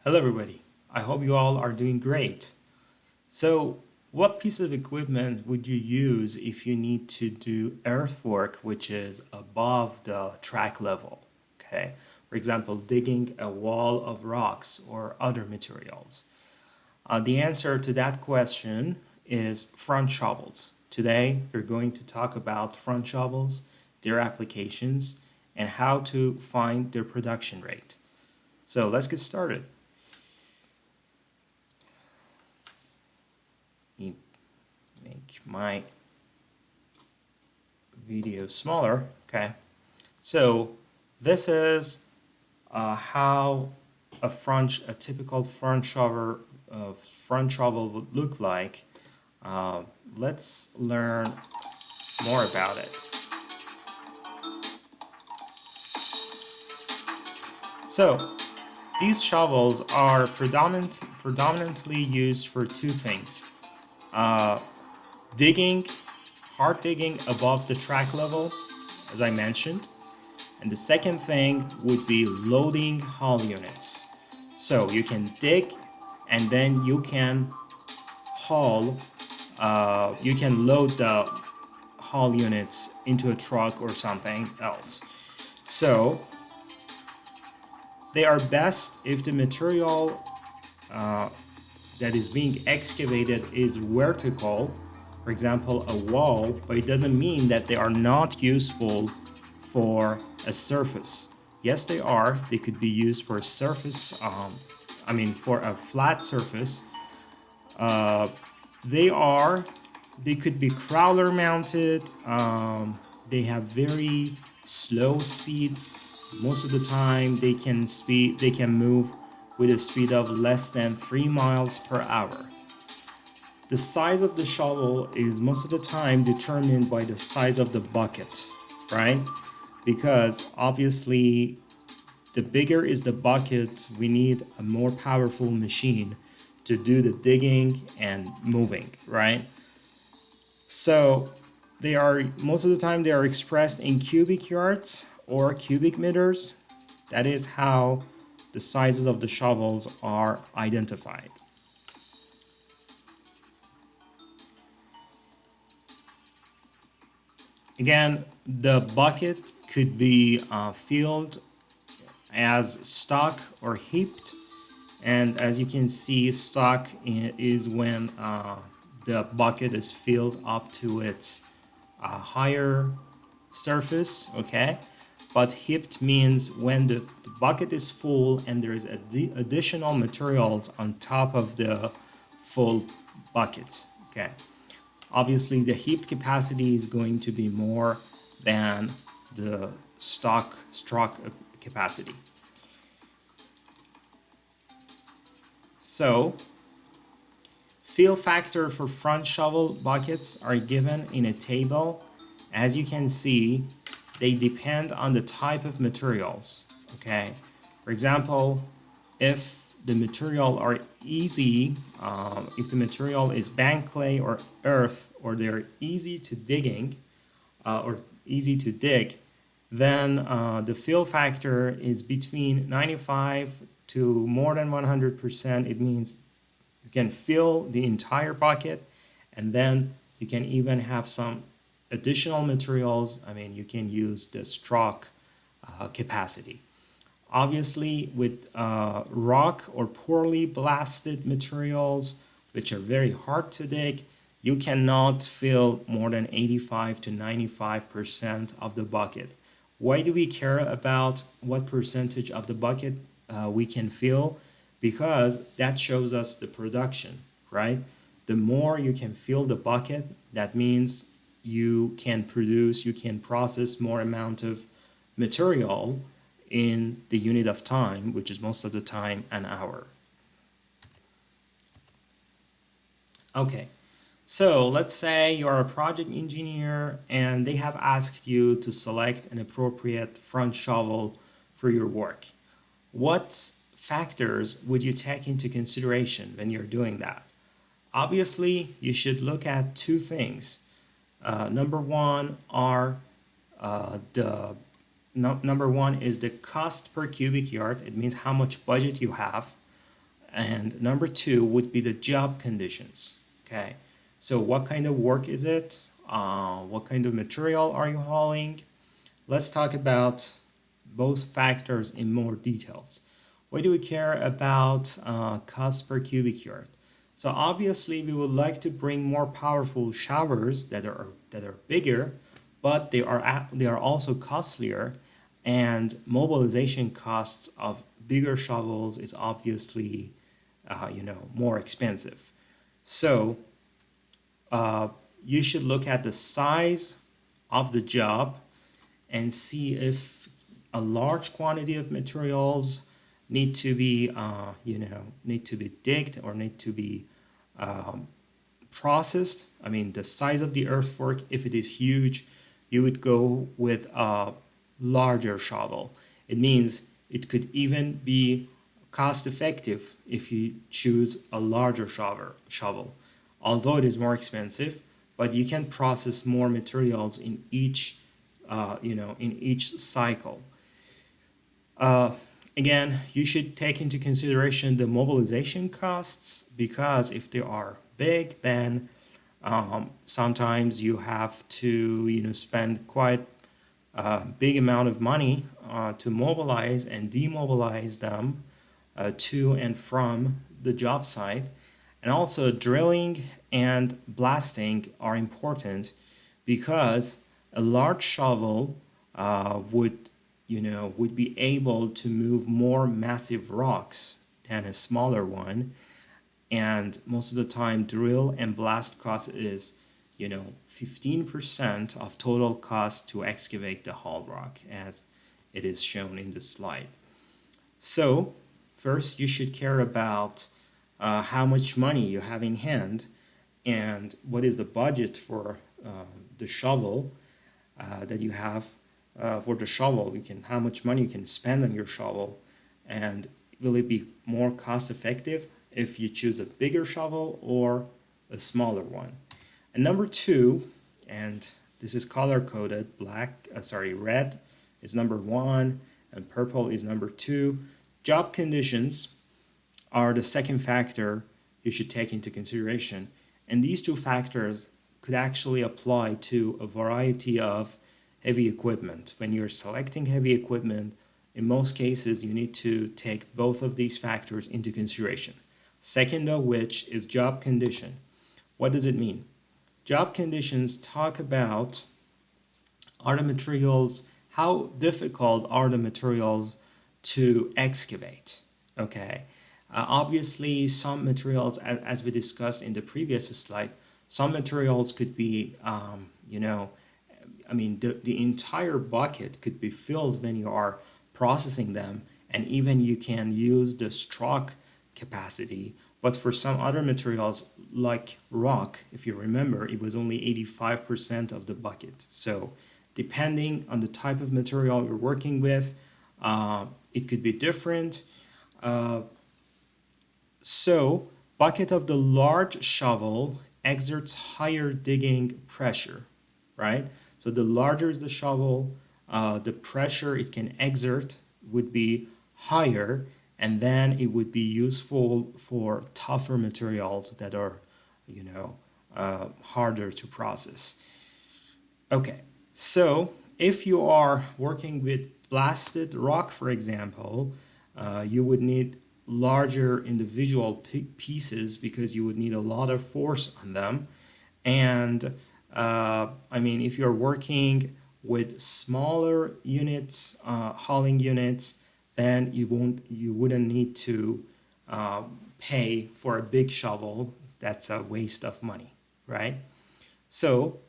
Hello everybody, I hope you all are doing great. So what piece of equipment would you use if you need to do earthwork which is above the track level? Okay, for example, digging a wall of rocks or other materials. The answer to that question is front shovels. Today we're going to talk about front shovels, their applications, and how to find their production rate. So let's get started. Make my video smaller. Okay, so this is how a typical front shovel would look like. Let's learn more about it. So these shovels are predominantly used for two things: uh, digging, hard digging above the track level, as I mentioned. And the second thing would be loading haul units. So you can dig and then you can you can load the haul units into a truck or something else. So they are best if the material uh, that is being excavated is vertical, for example, a wall, but it doesn't mean that they are not useful for a surface. Yes, they are. They could be used for a surface, for a flat surface. Uh, they are, they could be crawler mounted. They have very slow speeds. Most of the time, they can move with a speed of less than 3 miles per hour. The size of the shovel is most of the time determined by the size of the bucket, right? Because obviously, the bigger is the bucket, we need a more powerful machine to do the digging and moving, right? So they are, most of the time, they are expressed in cubic yards or cubic meters. That is how the sizes of the shovels are identified. Again, the bucket could be filled as stock or heaped, and as you can see, stock is when the bucket is filled up to its higher surface, okay? But heaped means when the bucket is full and there is additional materials on top of the full bucket, okay? Obviously, the heaped capacity is going to be more than the stock capacity. So, fill factor for front shovel buckets are given in a table. As you can see, they depend on the type of materials, okay? For example, if the material are easy, if the material is bank clay or earth, or they're easy to digging, or easy to dig, then the fill factor is between 95 to more than 100%. It means you can fill the entire bucket, and then you can even have some additional materials. I mean, you can use the stroke capacity. Obviously, with rock or poorly blasted materials, which are very hard to dig, you cannot fill more than 85 to 95% of the bucket. Why do we care about what percentage of the bucket we can fill? Because that shows us the production, right? The more you can fill the bucket, that means you can produce, you can process more amount of material in the unit of time, which is most of the time an hour. Okay, so let's say you're a project engineer and they have asked you to select an appropriate front shovel for your work. What factors would you take into consideration when you're doing that? Obviously, you should look at two things. Number one are the number one is the cost per cubic yard. It means how much budget you have. And number two would be the job conditions. Okay, so what kind of work is it? What kind of material are you hauling? Let's talk about both factors in more details. Why do we care about cost per cubic yard? So obviously we would like to bring more powerful showers that are bigger, but they are also costlier, and mobilization costs of bigger shovels is obviously more expensive. So you should look at the size of the job and see if a large quantity of materials need to be digged or need to be processed. I mean, the size of the earthwork, if it is huge, you would go with a larger shovel. It means it could even be cost effective if you choose a larger shovel. Although it is more expensive, but you can process more materials in each cycle. Again, you should take into consideration the mobilization costs, because if they are big, then sometimes you have to spend quite a big amount of money to mobilize and demobilize them to and from the job site. And also drilling and blasting are important, because a large shovel would be able to move more massive rocks than a smaller one. And most of the time, drill and blast cost is 15% of total cost to excavate the haul rock, as it is shown in the slide. So first, you should care about how much money you have in hand and what is the budget for the shovel that you have for the shovel. How much money you can spend on your shovel, and will it be more cost effective if you choose a bigger shovel or a smaller one? And number two, and this is color coded, red is number one and purple is number two. Job conditions are the second factor you should take into consideration. And these two factors could actually apply to a variety of heavy equipment. When you're selecting heavy equipment, in most cases, you need to take both of these factors into consideration. Second of which is job condition. What does it mean? Job conditions talk about how difficult are the materials to excavate, okay? Obviously, some materials, as we discussed in the previous slide, some materials could be, the entire bucket could be filled when you are processing them, and even you can use the stroke capacity. But for some other materials, like rock, if you remember, it was only 85% of the bucket. So depending on the type of material you're working with, it could be different. So bucket of the large shovel exerts higher digging pressure, right? So the larger is the shovel, the pressure it can exert would be higher, and then it would be useful for tougher materials that are, harder to process. Okay, so if you are working with blasted rock, for example, you would need larger individual pieces, because you would need a lot of force on them. And if you're working with smaller units, hauling units, then you wouldn't need to pay for a big shovel. That's a waste of money, right? So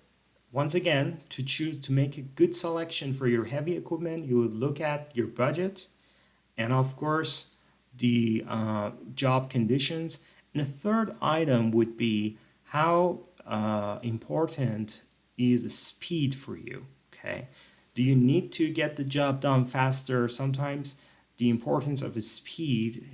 once again, to make a good selection for your heavy equipment, you would look at your budget and of course the job conditions. And the third item would be how important is speed for you, okay? Do you need to get the job done faster? Sometimes the importance of the speed,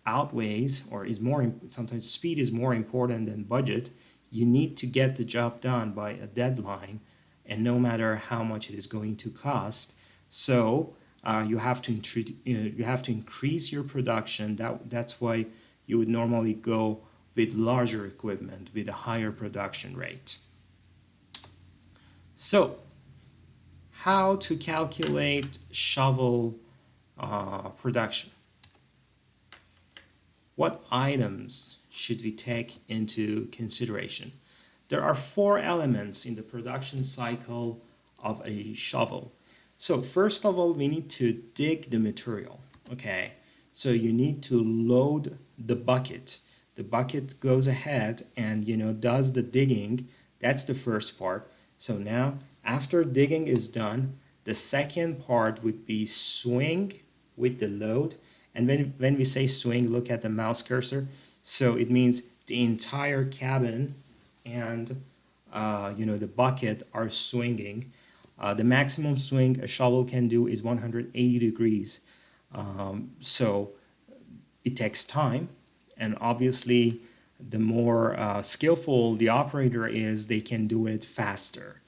outweighs or is more, sometimes speed is more important than budget. You need to get the job done by a deadline, and no matter how much it is going to cost. So you have to increase your production. That's why you would normally go with larger equipment with a higher production rate. So, how to calculate shovel production? What items should we take into consideration? There are 4 elements in the production cycle of a shovel. So first of all, we need to dig the material. Okay, so you need to load the bucket. The bucket goes ahead and does the digging. That's the first part. So now after digging is done, the second part would be swing with the load. And when we say swing, look at the mouse cursor. So it means the entire cabin and the bucket are swinging. The maximum swing a shovel can do is 180 degrees. So it takes time, and obviously the more skillful the operator is, they can do it faster.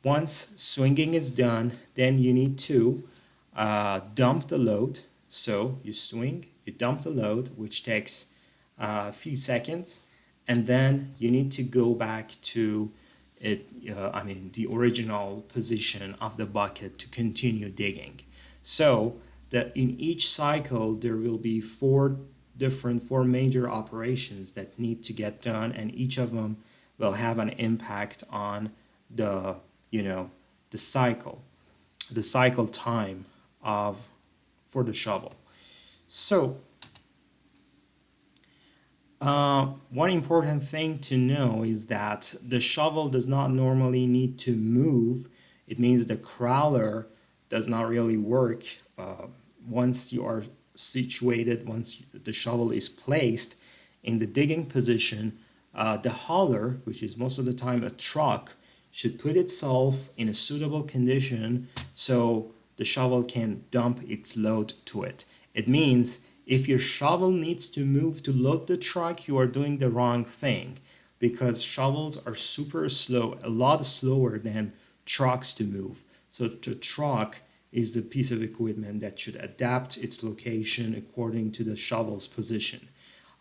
Once swinging is done, then you need to dump the load. So you swing, you dump the load, which takes a few seconds, and then you need to go back to the original position of the bucket to continue digging. So that in each cycle there will be 4 major operations that need to get done, and each of them will have an impact on the cycle time for the shovel. So one important thing to know is that the shovel does not normally need to move. It means the crawler does not really work once you are situated, once the shovel is placed in the digging position. The hauler, which is most of the time a truck, should put itself in a suitable condition so the shovel can dump its load to it. It means if your shovel needs to move to load the truck, you are doing the wrong thing, because shovels are super slow, a lot slower than trucks to move. So the truck is the piece of equipment that should adapt its location according to the shovel's position.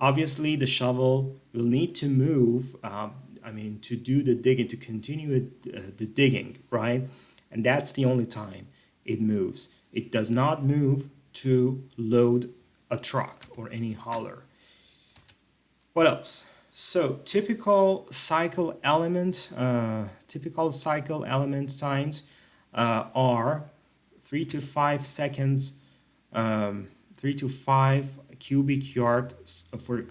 Obviously, the shovel will need to move, to do the digging, to continue the digging, right? And that's the only time it moves. It does not move to load a truck or any hauler. What else? So typical cycle element times are 3 to 5 seconds, 3 to 5 cubic yards for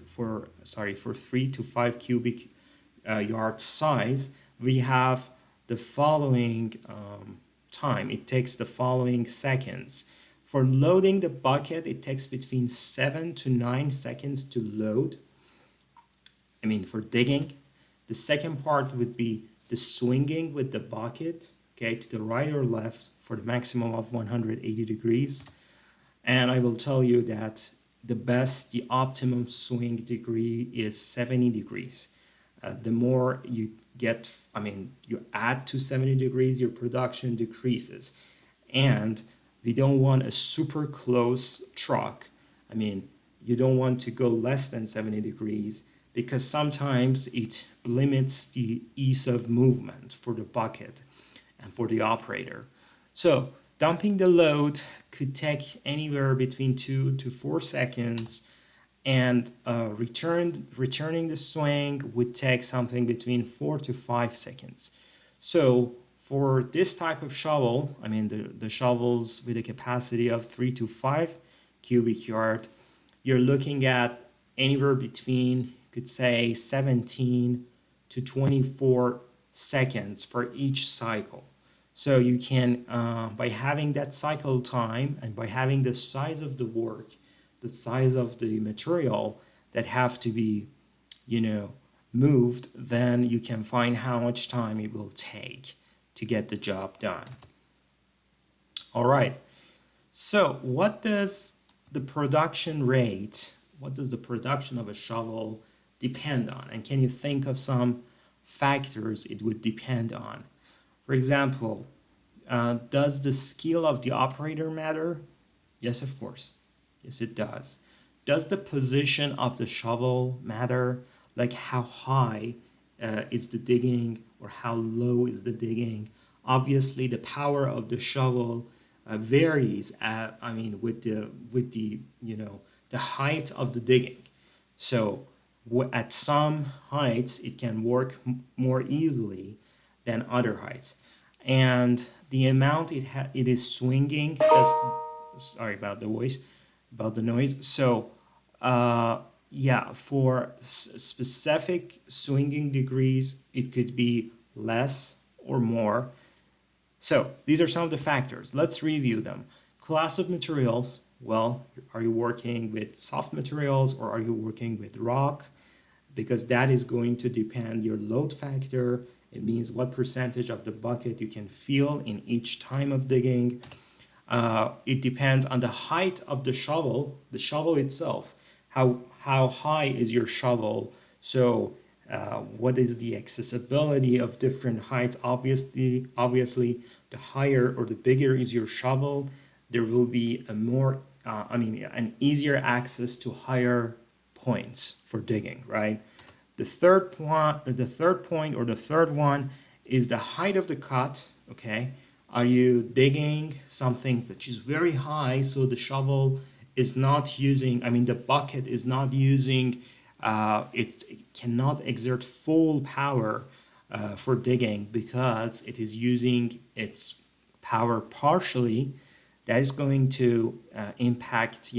3 to 5 cubic yard size. We have the following time. It takes the following seconds. For loading the bucket, it takes between 7 to 9 seconds to load. For digging. The second part would be the swinging with the bucket, okay, to the right or left for the maximum of 180 degrees. And I will tell you that the optimum swing degree is 70 degrees. The more you add to 70 degrees, your production decreases. And we don't want a super close truck. You don't want to go less than 70 degrees, because sometimes it limits the ease of movement for the bucket and for the operator. So dumping the load could take anywhere between 2 to 4 seconds, and returning the swing would take something between 4 to 5 seconds. So for this type of shovel, the shovels with a capacity of 3 to 5 cubic yard, you're looking at anywhere between, could say, 17 to 24 seconds for each cycle. So you can, by having that cycle time and by having the size of the work, the size of the material that have to be, moved, then you can find how much time it will take to get the job done. All right. So what does the production of a shovel depend on? And can you think of some factors it would depend on? For example, Does the skill of the operator matter? Yes, of course. Yes, it does. Does the position of the shovel matter? Like how high is the digging or how low is the digging? Obviously, the power of the shovel varies. With the the height of the digging. So at some heights, it can work more easily than other heights, and the amount it is swinging. Sorry about the voice, about the noise. So, yeah, for specific swinging degrees, it could be less or more. So these are some of the factors. Let's review them. Class of materials. Well, are you working with soft materials or are you working with rock? Because that is going to depend your load factor. It means what percentage of the bucket you can fill in each time of digging. It depends on the height of the shovel itself. How high is your shovel? So what is the accessibility of different heights? Obviously, the higher or the bigger is your shovel, there will be an easier access to higher points for digging, right? The third point or the third one is the height of the cut. Okay, are you digging something that is very high, so the shovel is not using, the bucket is not using, it cannot exert full power for digging because it is using its power partially. That is going to impact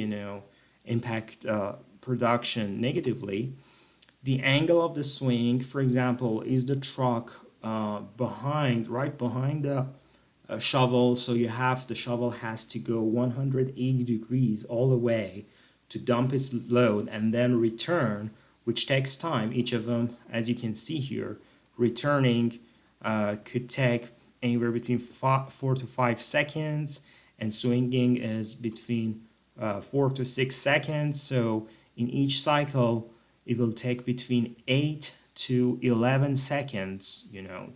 production negatively. The angle of the swing, for example, is the truck right behind the shovel, so the shovel has to go 180 degrees all the way to dump its load and then return, which takes time. Each of them, as you can see here, returning could take anywhere between 4 to 5 seconds, and swinging is between 4 to 6 seconds. So in each cycle, it will take between 8 to 11 seconds,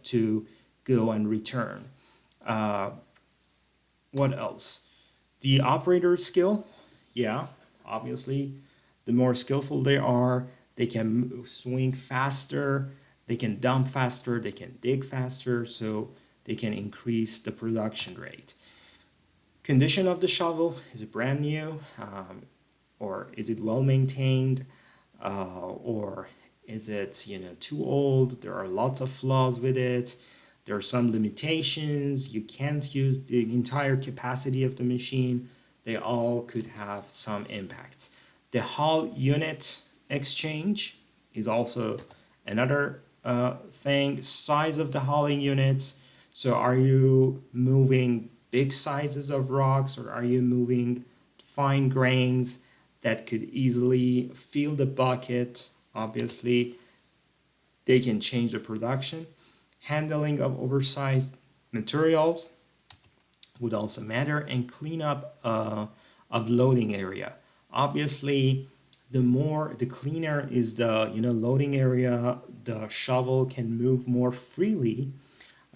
to go and return. What else? The operator skill, yeah, obviously, the more skillful they are, they can swing faster, they can dump faster, they can dig faster, so they can increase the production rate. Condition of the shovel, is it brand new, or is it well maintained, or is it too old? There are lots of flaws with it. There are some limitations. You can't use the entire capacity of the machine. They all could have some impacts. The hull unit exchange is also another thing. Size of the hauling units. So are you moving big sizes of rocks, or are you moving fine grains that could easily fill the bucket? Obviously, they can change the production. Handling of oversized materials would also matter, and cleanup of loading area. Obviously, the cleaner is the loading area, the shovel can move more freely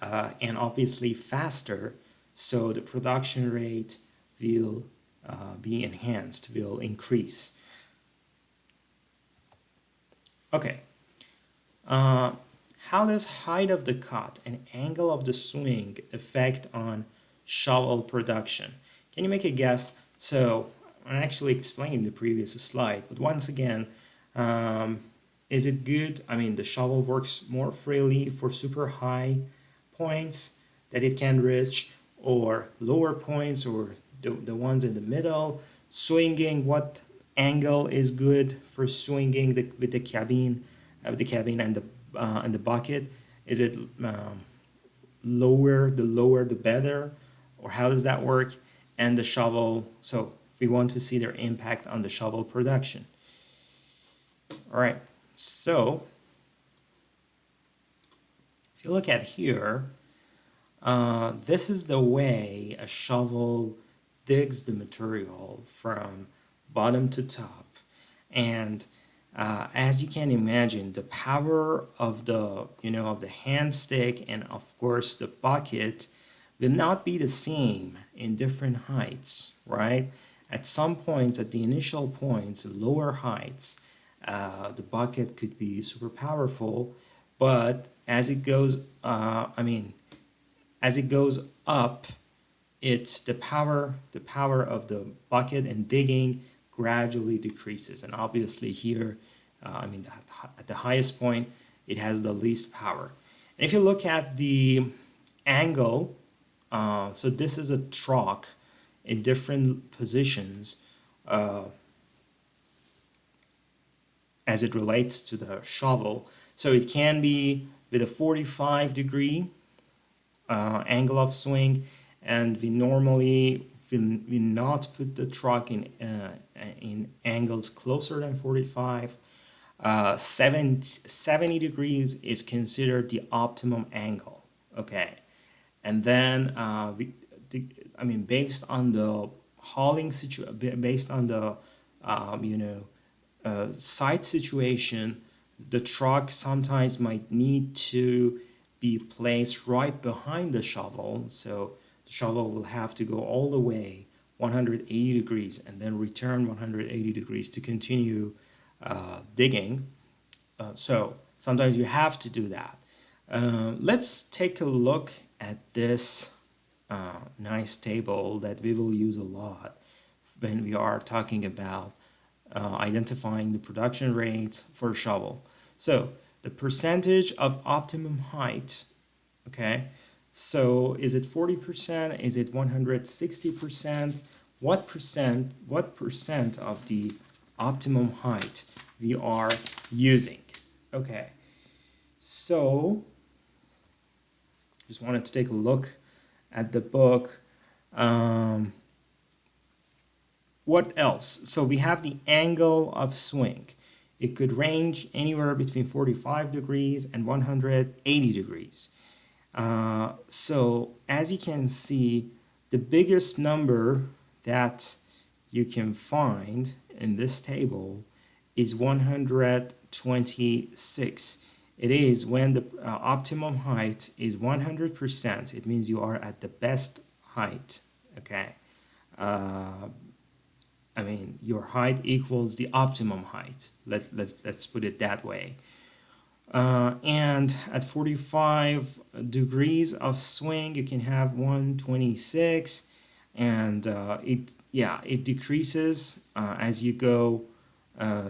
and obviously faster, so the production rate will be enhanced, will increase. Okay. How does height of the cut and angle of the swing affect on shovel production? Can you make a guess? So I actually explained in the previous slide, but once again, is it good? The shovel works more freely for super high points that it can reach, or lower points, or the ones in the middle. Swinging, what angle is good for swinging with the cabin and the bucket? Is it lower? The lower the better, or how does that work? And the shovel. So we want to see their impact on the shovel production. All right. So if you look at here, this is the way a shovel digs the material from bottom to top. And as you can imagine, the power of the hand stick and of course the bucket will not be the same in different heights, right? At some points, at the initial points, lower heights, the bucket could be super powerful, but as it goes, as it goes up, it's the power of the bucket and digging gradually decreases. And obviously here, at the highest point, it has the least power. And if you look at the angle, so this is a truck in different positions as it relates to the shovel. So it can be with a 45-degree angle of swing, and we normally will not put the truck in angles closer than 45. 70 degrees is considered the optimum angle. Okay, and then based on the hauling situation, based on the site situation, the truck sometimes might need to be placed right behind the shovel, so the shovel will have to go all the way 180 degrees and then return 180 degrees to continue digging. So sometimes you have to do that. Let's take a look at this nice table that we will use a lot when we are talking about identifying the production rates for a shovel. So the percentage of optimum height, okay, so is it 40%? Is it 160%? What percent of the optimum height we are using? Okay, so just wanted to take a look at the book. What else? So we have the angle of swing. It could range anywhere between 45 degrees and 180 degrees. So as you can see, the biggest number that you can find in this table is 126. It is when the optimum height is 100%. It means you are at the best height, okay? Your height equals the optimum height. Let's put it that way. And at 45 degrees of swing, you can have 126, and it decreases as you go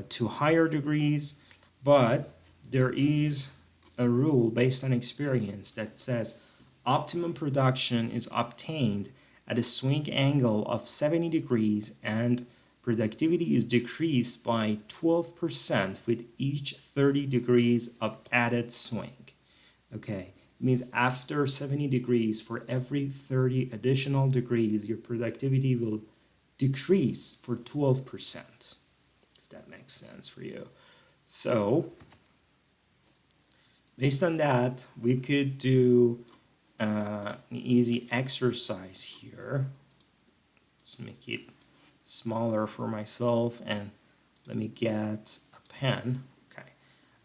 to higher degrees, but there is a rule based on experience that says optimum production is obtained at a swing angle of 70 degrees and productivity is decreased by 12% with each 30 degrees of added swing. Okay, it means after 70 degrees, for every 30 additional degrees, your productivity will decrease for 12%, if that makes sense for you. So, based on that, we could do an easy exercise here. Let's make it smaller for myself, and let me get a pen. Okay,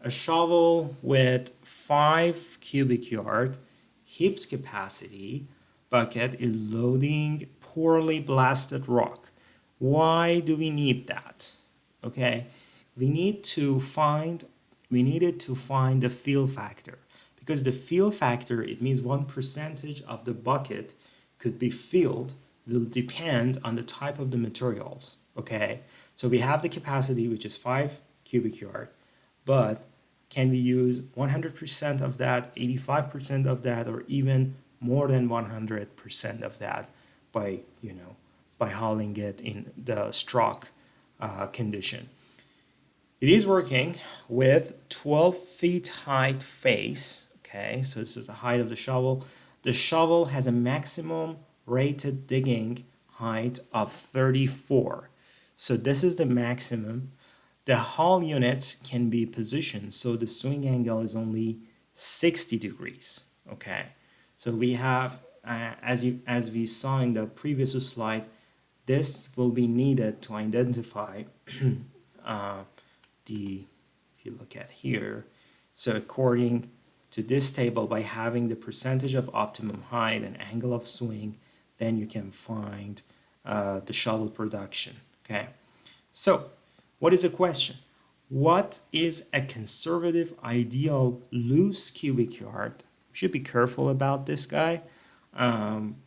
a shovel with 5 cubic yard heaps capacity bucket is loading poorly blasted rock. Why do we need that? Okay, we needed to find the fill factor, because the fill factor, it means one percentage of the bucket could be filled, will depend on the type of the materials. Okay, so we have the capacity, which is 5 cubic yard, but can we use 100% of that, 85% of that, or even more than 100% of that by hauling it in the stroke condition? It is working with 12 feet height face. Okay, so this is the height of the shovel. The shovel has a maximum rated digging height of 34. So this is the maximum. The haul units can be positioned so the swing angle is only 60 degrees. Okay, so we have, as we saw in the previous slide, this will be needed to identify if you look at here, so according to this table by having the percentage of optimum height and angle of swing, then you can find the shuttle production. Okay, so what is the question? What is a conservative ideal loose cubic yard? You should be careful about this guy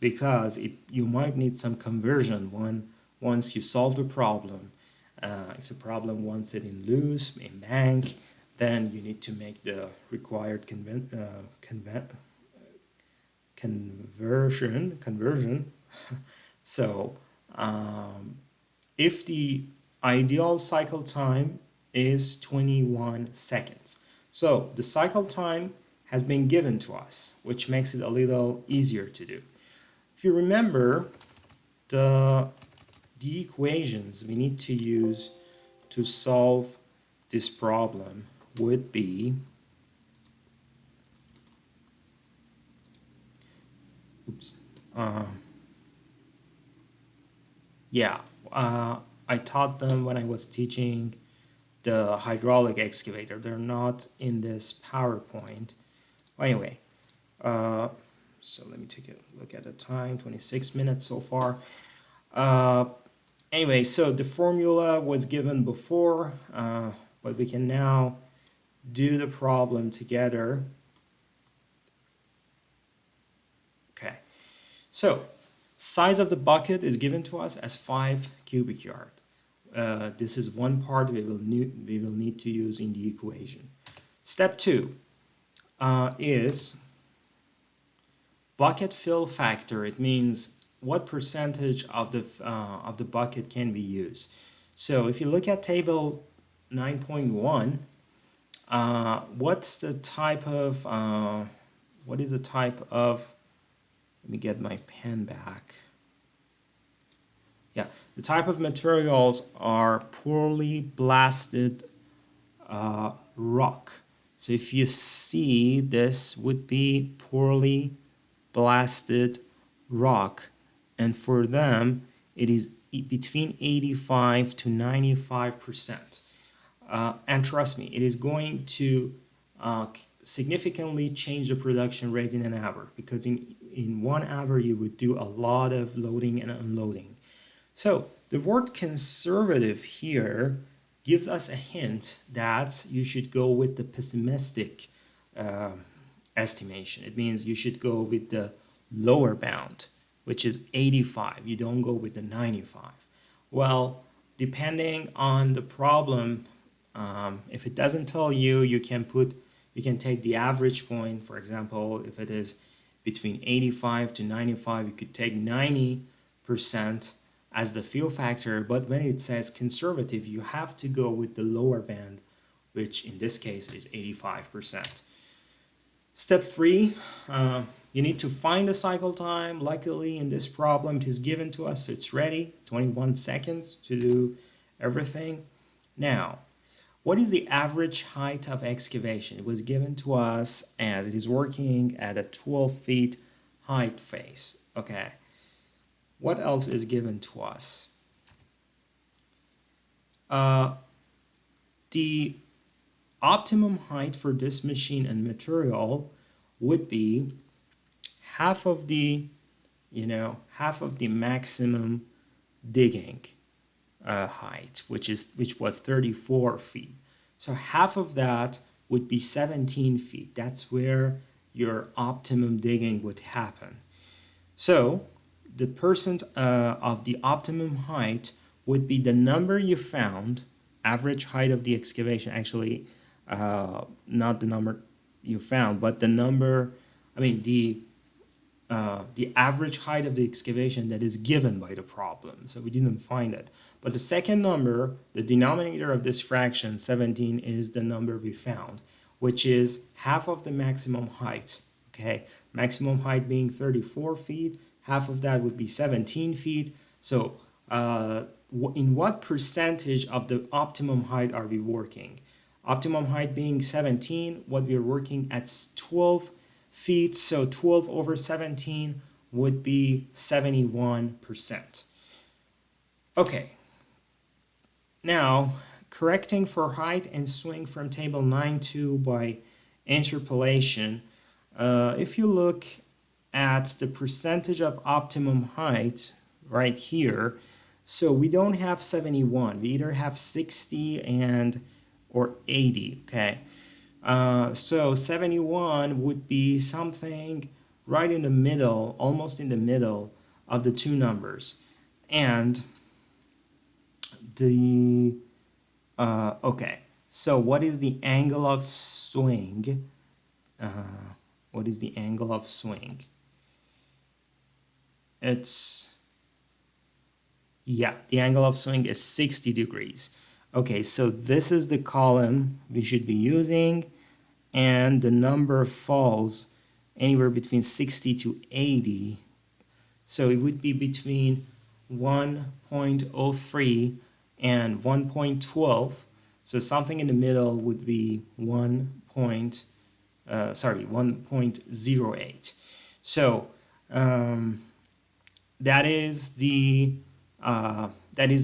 because you might need some conversion once you solve the problem. If the problem wants it in loose, in bank, then you need to make the required conversion. So if the ideal cycle time is 21 seconds. So the cycle time has been given to us, which makes it a little easier to do. If you remember, the equations we need to use to solve this problem would be, I taught them when I was teaching the hydraulic excavator. They're not in this PowerPoint. Anyway, so let me take a look at the time, 26 minutes so far. Anyway, so the formula was given before, but we can now do the problem together. Okay, so size of the bucket is given to us as 5 cubic yard. This is one part we will need to use in the equation. Step 2 is bucket fill factor. It means what percentage of the bucket can we use. So if you look at table 9.1, what's the type of let me get my pen back. Yeah, the type of materials are poorly blasted rock. So if you see, this would be poorly blasted rock, and for them it is between 85 to 95%. And trust me, it is going to significantly change the production rate in an hour, because in 1 hour you would do a lot of loading and unloading. So the word conservative here gives us a hint that you should go with the pessimistic estimation. It means you should go with the lower bound, which is 85. You don't go with the 95. Well, depending on the problem, if it doesn't tell you, you can take the average point. For example, if it is between 85 to 95, you could take 90% as the fill factor, but when it says conservative, you have to go with the lower band, which in this case is 85%. Step 3, you need to find the cycle time. Luckily, in this problem, it is given to us, so it's ready, 21 seconds to do everything. Now, what is the average height of excavation? It was given to us as it is working at a 12 feet height phase. Okay. What else is given to us? The optimum height for this machine and material would be half of the maximum digging height, which was 34 feet. So half of that would be 17 feet. That's where your optimum digging would happen. So the percent of the optimum height would be the number you found, average height of the excavation, actually not the number you found, but the number, the average height of the excavation that is given by the problem. So we didn't find it. But the second number, the denominator of this fraction, 17, is the number we found, which is half of the maximum height. Okay, maximum height being 34 feet, half of that would be 17 feet. So in what percentage of the optimum height are we working? Optimum height being 17, what we're working at 12 feet, so 12 over 17 would be 71%. Okay, now correcting for height and swing from table 9.2 by interpolation, if you look at the percentage of optimum height right here, so we don't have 71. We either have 60 or 80, okay? So 71 would be something right in the middle, almost in the middle of the two numbers. And the, okay, so what is the angle of swing? What is the angle of swing? It's, yeah, the angle of swing is 60 degrees. Okay, so this is the column we should be using, and the number falls anywhere between 60 to 80. So it would be between 1.03 and 1.12. So something in the middle would be 1.08. So that is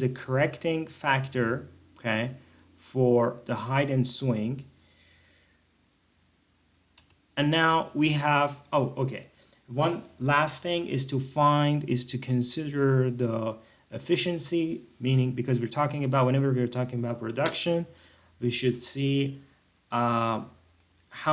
a correcting factor, okay, for the height and swing. And now we have, oh, okay. One last thing is to consider the efficiency, meaning because whenever we're talking about production, we should see how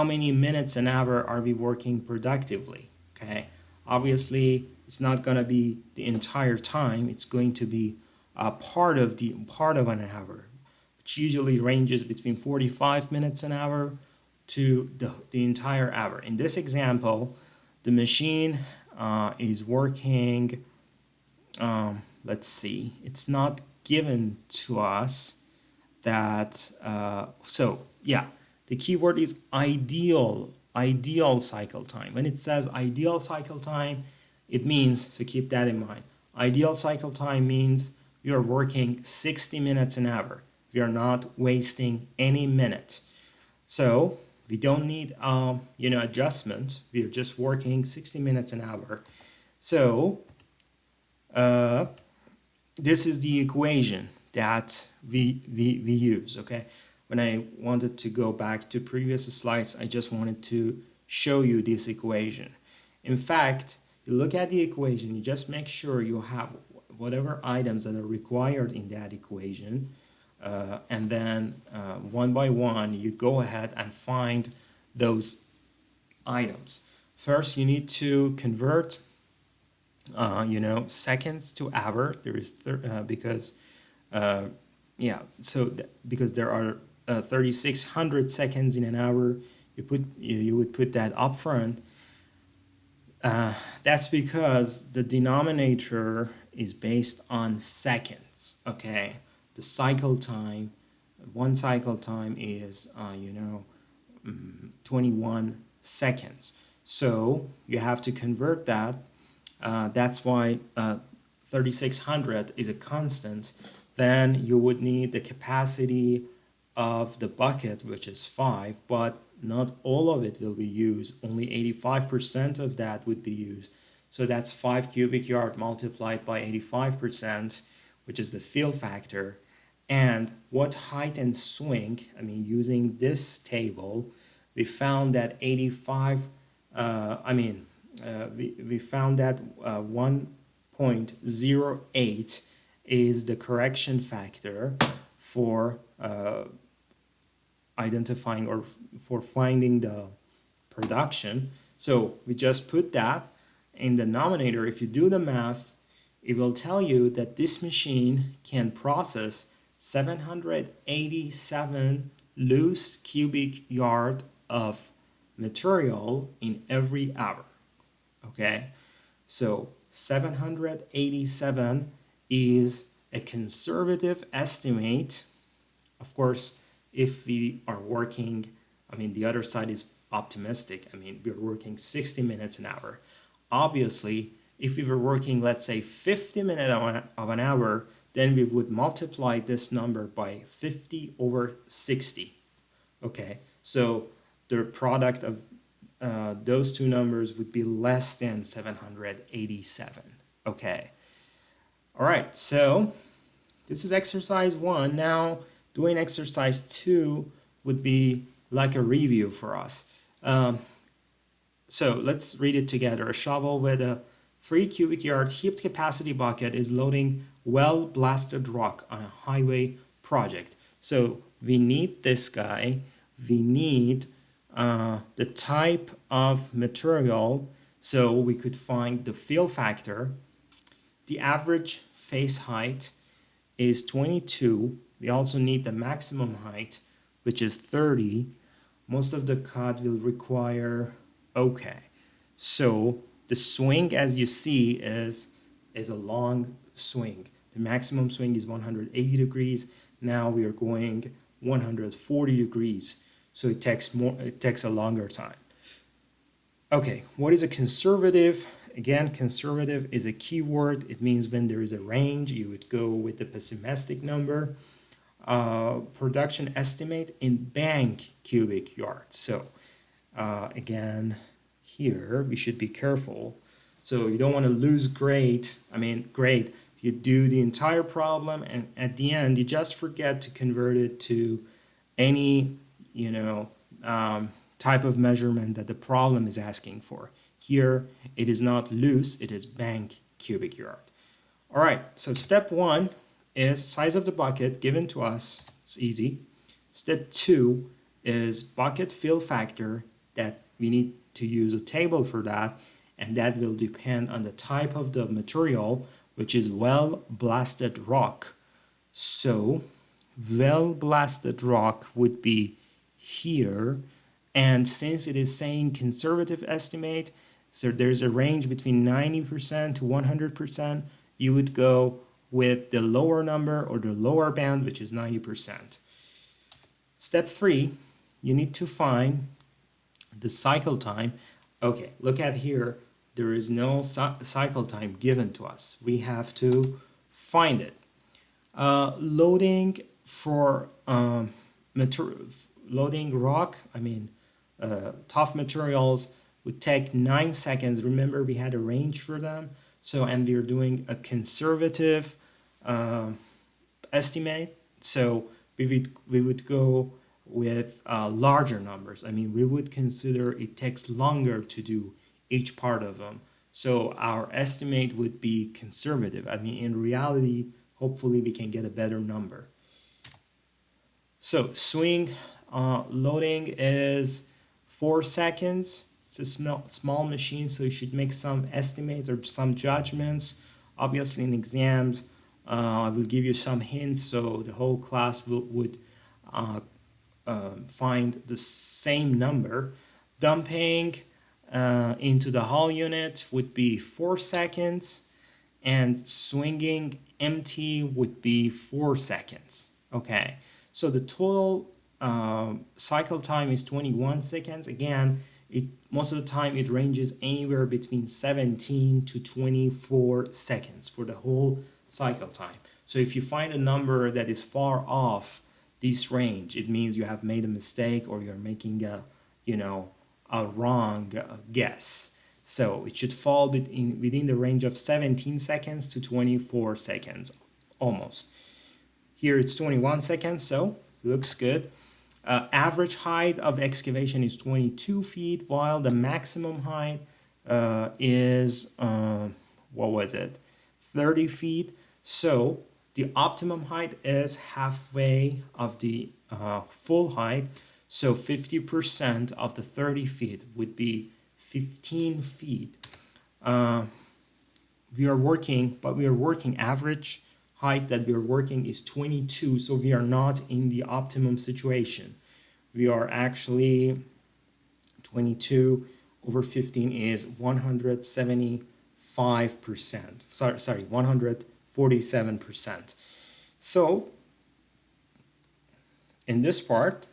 many minutes an hour are we working productively, okay? Obviously, it's not going to be the entire time. It's going to be a part of an hour, which usually ranges between 45 minutes an hour to the entire hour. In this example, the machine is working, let's see, it's not given to us that, so yeah, the keyword is ideal cycle time. When it says ideal cycle time, it means, so keep that in mind, ideal cycle time means we are working 60 minutes an hour. We are not wasting any minute. So we don't need adjustment. We are just working 60 minutes an hour. So this is the equation that we use, okay? When I wanted to go back to previous slides, I just wanted to show you this equation. In fact, you look at the equation, you just make sure you have whatever items that are required in that equation, and then one by one, you go ahead and find those items. First, you need to convert, seconds to hour. There is because there are 3,600 seconds in an hour. You would put that up front. That's because the denominator is based on seconds. Okay, the cycle time, one cycle time is 21 seconds. So you have to convert that. That's why 3,600 is a constant. Then you would need the capacity of the bucket, which is 5, but not all of it will be used. Only 85% of that would be used. So that's 5 cubic yard multiplied by 85%, which is the fill factor. And what height and swing, using this table, we found that we found that 1.08 is the correction factor for identifying or for finding the production. So we just put that in the denominator. If you do the math, it will tell you that this machine can process 787 loose cubic yard of material in every hour. Okay, so 787 is a conservative estimate. Of course, if we are working, the other side is optimistic. We're working 60 minutes an hour. Obviously, if we were working, let's say 50 minutes of an hour, then we would multiply this number by 50 over 60. Okay, so the product of those two numbers would be less than 787. Okay. All right, so this is exercise 1. Now, doing exercise 2 would be like a review for us. Um, so let's read it together. A shovel with a 3 cubic yard heaped capacity bucket is loading well-blasted rock on a highway project. So we need this guy. We need the type of material, so we could find the fill factor. The average face height is 22. We also need the maximum height, which is 30. Most of the cut will require, okay. So the swing, as you see, is a long swing. The maximum swing is 180 degrees. Now we are going 140 degrees. So it takes a longer time. Okay, what is a conservative? Again, conservative is a keyword. It means when there is a range, you would go with the pessimistic number. Production estimate in bank cubic yards. So again, here we should be careful. So you don't want to lose grade. Grade. You do the entire problem, and at the end, you just forget to convert it to any, type of measurement that the problem is asking for. Here, it is not loose, it is bank cubic yard. All right, so step 1 is size of the bucket given to us. It's easy. Step 2 is bucket fill factor, that we need to use a table for that, and that will depend on the type of the material, which is well-blasted rock. So well-blasted rock would be here, and since it is saying conservative estimate, so there's a range between 90% to 100%, you would go with the lower number or the lower bound, which is 90%. Step 3, you need to find the cycle time. Okay, look at here. There is no cycle time given to us. We have to find it. Loading for loading rock, tough materials would take 9 seconds. Remember, we had a range for them. So, and we're doing a conservative estimate. So we would go with larger numbers. We would consider it takes longer to do each part of them. So our estimate would be conservative. In reality, hopefully we can get a better number. So swing loading is 4 seconds. It's a small machine, so you should make some estimates or some judgments. Obviously in exams, I will give you some hints, so the whole class would find the same number. Dumping into the hull unit would be 4 seconds, and swinging empty would be 4 seconds. Okay, so the total cycle time is 21 seconds. Again, most of the time it ranges anywhere between 17 to 24 seconds for the whole cycle time. So if you find a number that is far off this range, it means you have made a mistake or you're making a wrong guess. So it should fall within the range of 17 seconds to 24 seconds, almost. Here it's 21 seconds, so it looks good. Average height of excavation is 22 feet, while the maximum height is, 30 feet. So the optimum height is halfway of the full height. So 50% of the 30 feet would be 15 feet. We are working average height that we are working is 22, so we are not in the optimum situation. We are actually 22 over 15 is 175%. Sorry, 147%. So in this part,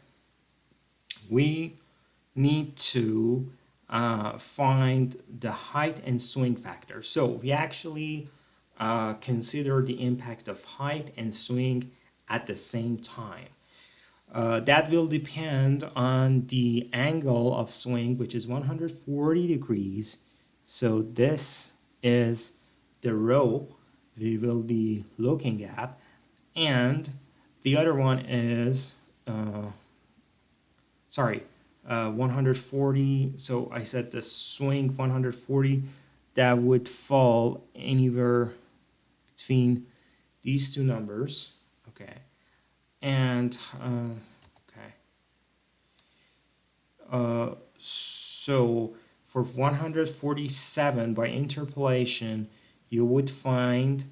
we need to find the height and swing factor. So we actually consider the impact of height and swing at the same time. That will depend on the angle of swing, which is 140 degrees. So this is the row we will be looking at, and the other one is 140, so I said the swing 140, that would fall anywhere between these two numbers, okay, and so for 147 by interpolation, you would find,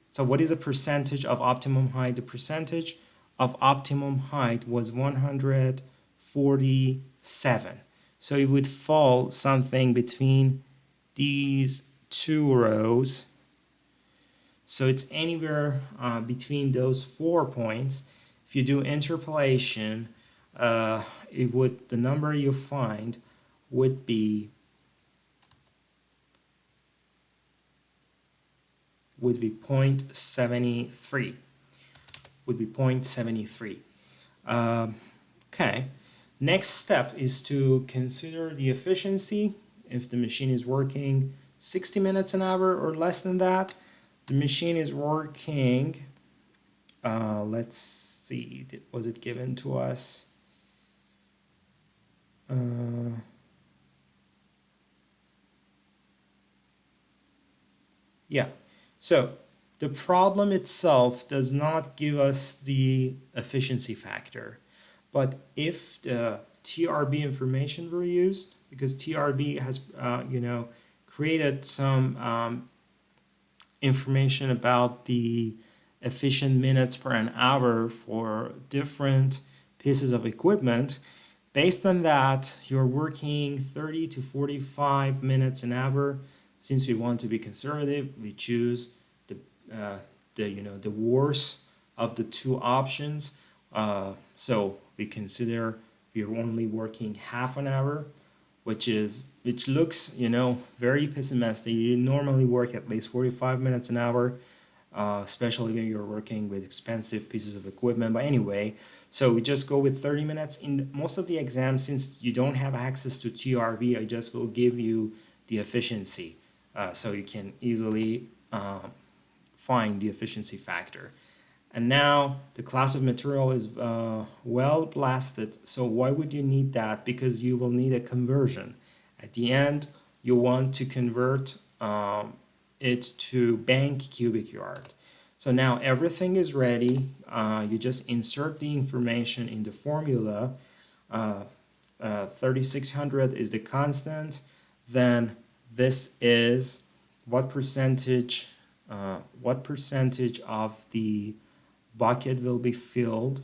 so what is the percentage of optimum height? The percentage of optimum height was 147. So it would fall something between these two rows. So it's anywhere between those 4 points. If you do interpolation, the number you find would be 0.73. Would be 0.73. Okay. Next step is to consider the efficiency. If the machine is working 60 minutes an hour or less than that, the machine is working, let's see, was it given to us? Yeah, so the problem itself does not give us the efficiency factor, but if the TRB information were used, because TRB has, created some information about the efficient minutes per an hour for different pieces of equipment. Based on that, you're working 30 to 45 minutes an hour. Since we want to be conservative, we choose the worst of the two options. So we consider we're only working half an hour, which looks very pessimistic. You normally work at least 45 minutes an hour, especially when you're working with expensive pieces of equipment. But anyway, so we just go with 30 minutes. In most of the exams, since you don't have access to TRB, I just will give you the efficiency, so you can easily find the efficiency factor. And now the class of material is well blasted. So why would you need that? Because you will need a conversion. At the end, you want to convert it to bank cubic yard. So now everything is ready. You just insert the information in the formula. 3600 is the constant. Then this is what percentage of the bucket will be filled.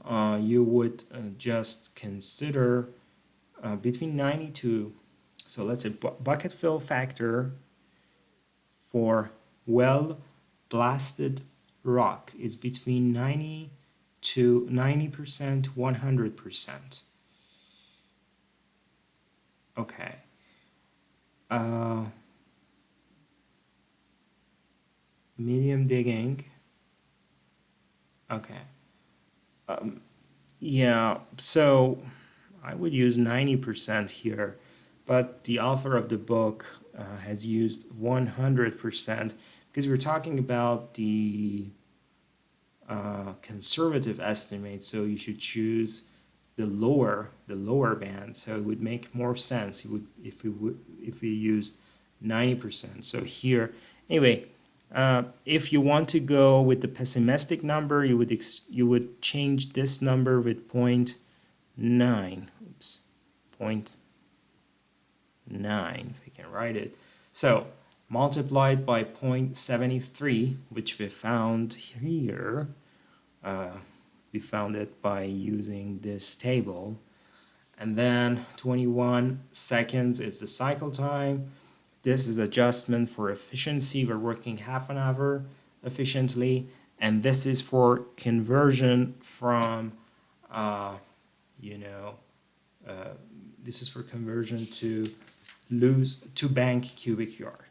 You would just consider between 92, so let's say bucket fill factor for well blasted rock is between 90% to 100%. Okay. Medium digging. Okay. Yeah, so I would use 90% here, but the author of the book has used 100% because we're talking about the conservative estimate, so you should choose the lower band, so it would make more sense if we used 90%. So here, anyway, if you want to go with the pessimistic number, you would change this number with 0.9. Oops, 0.9, if I can write it. So multiplied by 0.73, which we found here. We found it by using this table. And then 21 seconds is the cycle time. This is adjustment for efficiency. We're working half an hour efficiently. And this is for conversion from, this is for conversion to bank cubic yard.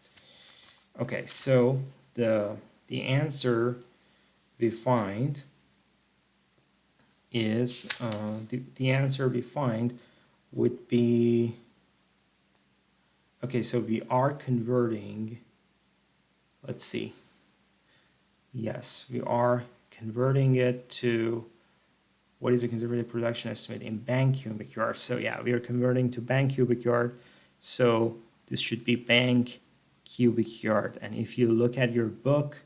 Okay, so the answer we find is, the answer we find would be, okay, so we are converting, let's see, yes, we are converting it to what is the conservative production estimate in bang cubic yard? So yeah, we are converting to bang cubic yard. So this should be bang cubic yard. And if you look at your book,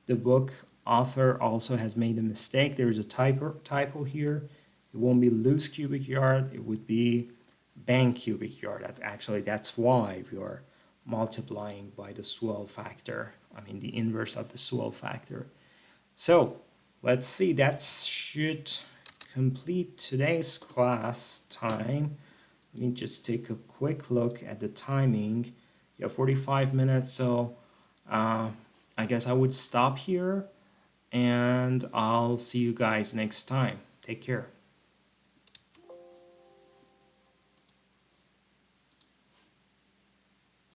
the book author also has made a mistake. There is a typo here. It won't be loose cubic yard. It would be bang cubic yard. That's why we are multiplying by the swell factor. I mean the inverse of the swell factor. So let's see, that should complete today's class time. Let me just take a quick look at the timing. Yeah, 45 minutes, so I guess I would stop here and I'll see you guys next time. Take care.